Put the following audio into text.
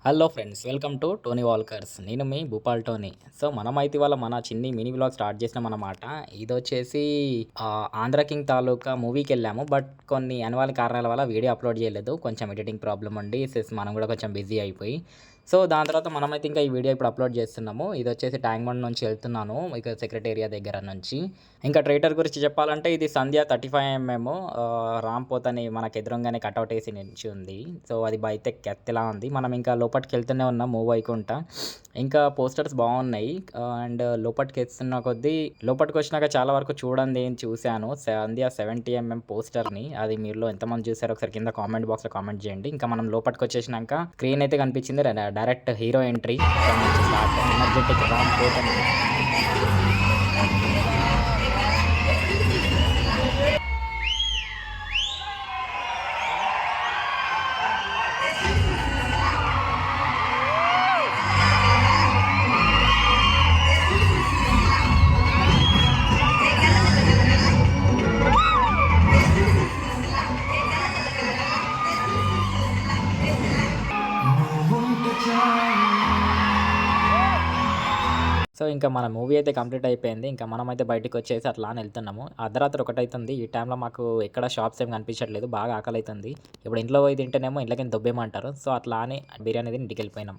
Hello friends, welcome to Tony Walker's. నేను మీ Bhupal Tony. So మనమైతే ఇవాళ మన చిన్ని మినీ వ్లాగ్ స్టార్ట్ చేసినాం అన్నమాట. ఇదొచ్చేసి ఆంధ్ర కింగ్ తాలూకా మూవీకి వెళ్ళాము. బట్ కొన్ని అనివార్య కారణాల వల్ల వీడియో అప్లోడ్ చేయలేదు. కొంచెం ఎడిటింగ్ ప్రాబ్లం ఉండి మనం కూడా కొంచెం బిజీ అయిపోయి, సో దాని తర్వాత మనమైతే ఇంకా ఈ వీడియో ఇప్పుడు అప్లోడ్ చేస్తున్నాము. ఇది వచ్చేసి ట్యాంక్ బండ్ నుంచి వెళ్తున్నాను, ఇక సెక్రటేరియా దగ్గర నుంచి. ఇంకా ట్రైటర్ గురించి చెప్పాలంటే ఇది సంధ్య 35mm రామ్ పోతని మనకు ఎదురుగానే కట్అవుట్ వేసి నిలిచి ఉంది. సో అది బయట కెత్తెలా ఉంది. మనం ఇంకా లోపలికి వెళ్తూనే ఉన్నాం మూవ్ అయ్యకుంటా. ఇంకా పోస్టర్స్ బాగున్నాయి. అండ్ లోపలికి వెళ్తున్న కొద్దీ లోపలికి వచ్చినాక చాలా వరకు చూడండి ఏం చూశాను సంధ్య 70mm పోస్టర్ని. అది మీరులో ఎంతమంది చూసారో ఒకసారి కింద కామెంట్ బాక్స్లో కామెంట్ చేయండి. ఇంకా మనం లోపలికి వచ్చేసినాక స్క్రీన్ అయితే కనిపించింది. Direct hero entry start energetic Ram Pothineni. So ఇంకా మన మూవీ అయితే కంప్లీట్ అయిపోయింది. ఇంకా మనమైతే బయటకు వచ్చేసి అట్లా అని వెళ్తున్నాము. అర్ధరాత్రి 1 అవుతుంది. ఈ టైంలో మాకు ఎక్కడ షాప్స్ ఏం కనిపించట్లేదు. బాగా ఆకలి అవుతుంది. ఇప్పుడు ఇంట్లో పోయి తింటేనేమో ఇంట్లోకి దొబ్బేమంటారు. సో అట్లా అని బిర్యానీ తిని ఇంటికి వెళ్ళిపోయినాం.